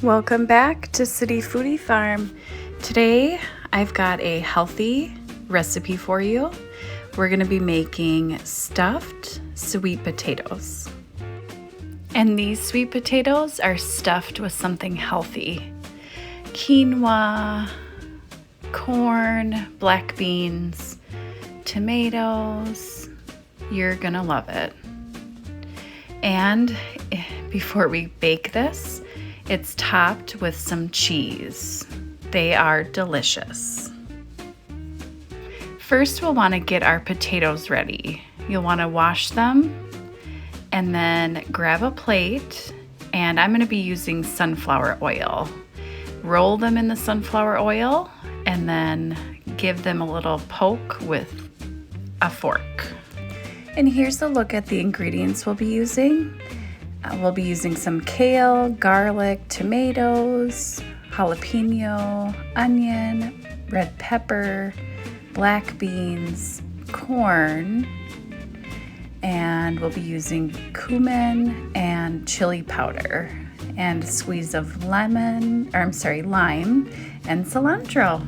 Welcome back to City Foodie Farm. Today I've got a healthy recipe for you. We're going to be making stuffed sweet potatoes. And these sweet potatoes are stuffed with something healthy. Quinoa, corn, black beans, tomatoes. You're going to love it. And before we bake this, it's topped with some cheese. They are delicious. First, we'll want to get our potatoes ready. You'll want to wash them and then grab a plate, and I'm going to be using sunflower oil. Roll them in the sunflower oil and then give them a little poke with a fork. And here's a look at the ingredients we'll be using. We'll be using some kale, garlic, tomatoes, jalapeno, onion, red pepper, black beans, corn, and we'll be using cumin and chili powder and a squeeze of lime and cilantro.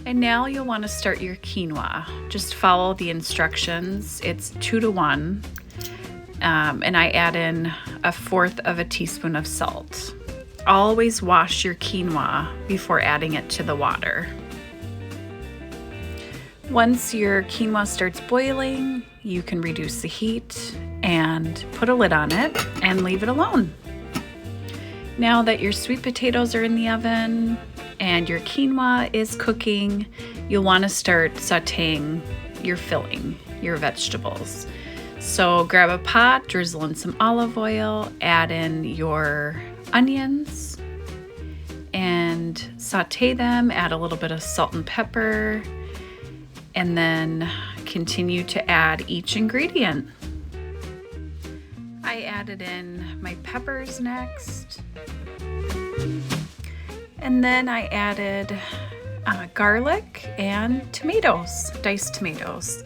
And now you'll want to start your quinoa. Just follow the instructions. It's 2 to 1. And I add in 1/4 of a teaspoon of salt. Always wash your quinoa before adding it to the water. Once your quinoa starts boiling, you can reduce the heat and put a lid on it and leave it alone. Now that your sweet potatoes are in the oven and your quinoa is cooking, you'll want to start sautéing your filling, your vegetables. So grab a pot, drizzle in some olive oil, add in your onions, and saute them, add a little bit of salt and pepper, and then continue to add each ingredient. I added in my peppers next, and then I added garlic and tomatoes, diced tomatoes.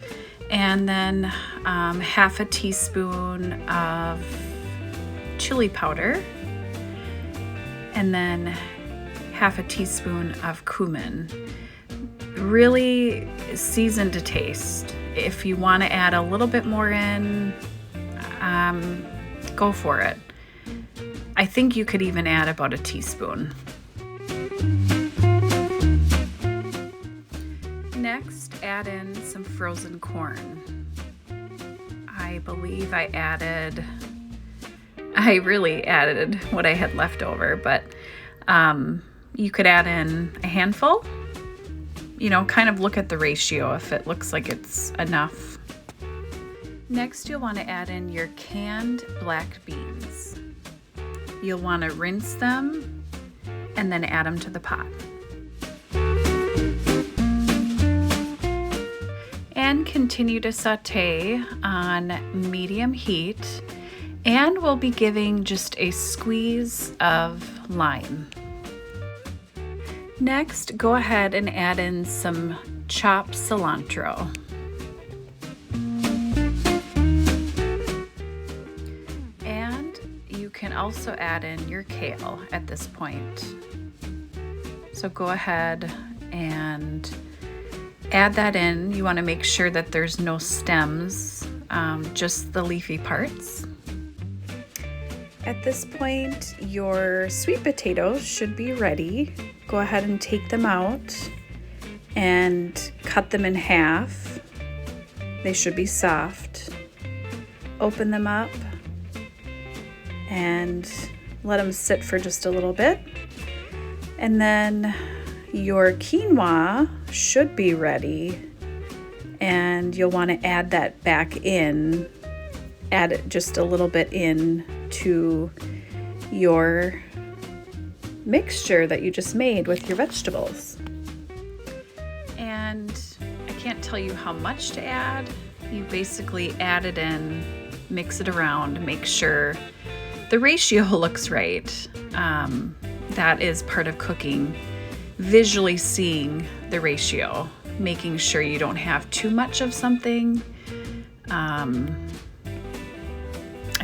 And then 1/2 teaspoon of chili powder, and then 1/2 teaspoon of cumin. Really seasoned to taste. If you want to add a little bit more in, go for it. I think you could even add about 1 teaspoon. Next, add in some frozen corn. I believe I really added what I had left over, but you could add in a handful. Kind of look at the ratio if it looks like it's enough. Next, you'll want to add in your canned black beans. You'll want to rinse them and then add them to the pot. And continue to saute on medium heat, and we'll be giving just a squeeze of lime. Next, go ahead and add in some chopped cilantro. And you can also add in your kale at this point. So go ahead and add that in. You want to make sure that there's no stems, just the leafy parts. At this point, your sweet potatoes should be ready. Go ahead and take them out and cut them in half. They should be soft. Open them up and let them sit for just a little bit. And then your quinoa should be ready, and you'll want to add that back in. Add it just a little bit in to your mixture that you just made with your vegetables. And I can't tell you how much to add. You basically add it in, mix it around, make sure the ratio looks right. That is part of cooking. Visually seeing the ratio, making sure you don't have too much of something. I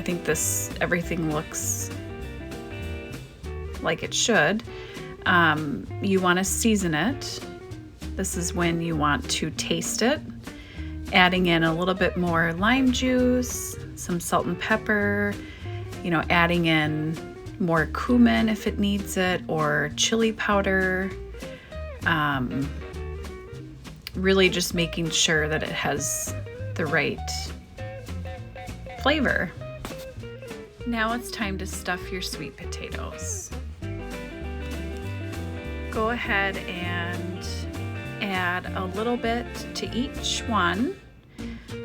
think everything looks like it should, you want to season it. This is when you want to taste it, adding in a little bit more lime juice, some salt and pepper, adding in more cumin if it needs it, or chili powder. Really just making sure that it has the right flavor. Now it's time to stuff your sweet potatoes. Go ahead and add a little bit to each one.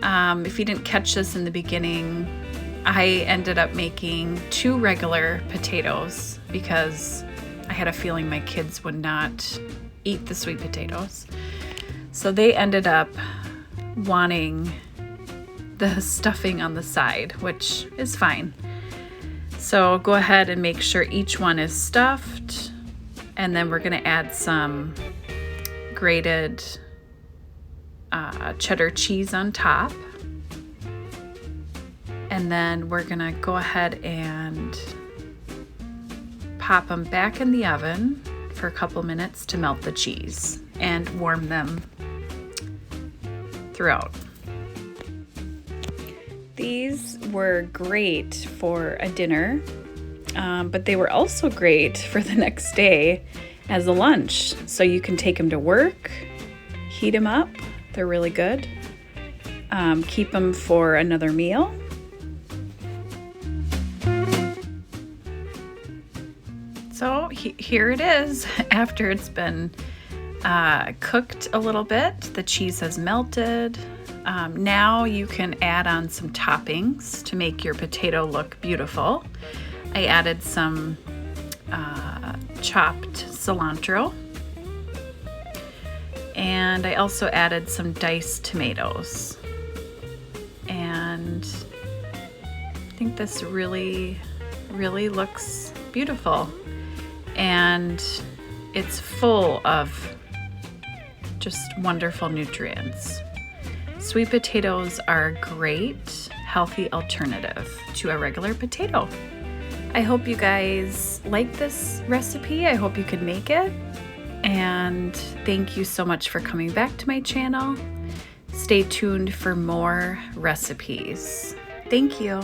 If you didn't catch this in the beginning, I ended up making 2 regular potatoes because I had a feeling my kids would not eat the sweet potatoes. So they ended up wanting the stuffing on the side, which is fine. So go ahead and make sure each one is stuffed, and then we're gonna add some grated cheddar cheese on top. And then we're gonna go ahead and pop them back in the oven for a couple minutes to melt the cheese and warm them throughout. These were great for a dinner, but they were also great for the next day as a lunch. So you can take them to work, heat them up. They're really good. Keep them for another meal. So here it is. After it's been cooked a little bit, the cheese has melted. Now you can add on some toppings to make your potato look beautiful. I added some chopped cilantro, and I also added some diced tomatoes. And I think this really looks beautiful, and it's full of just wonderful nutrients. Sweet potatoes are a great, healthy alternative to a regular potato. I hope you guys like this recipe. I hope you could make it. And thank you so much for coming back to my channel. Stay tuned for more recipes. Thank you.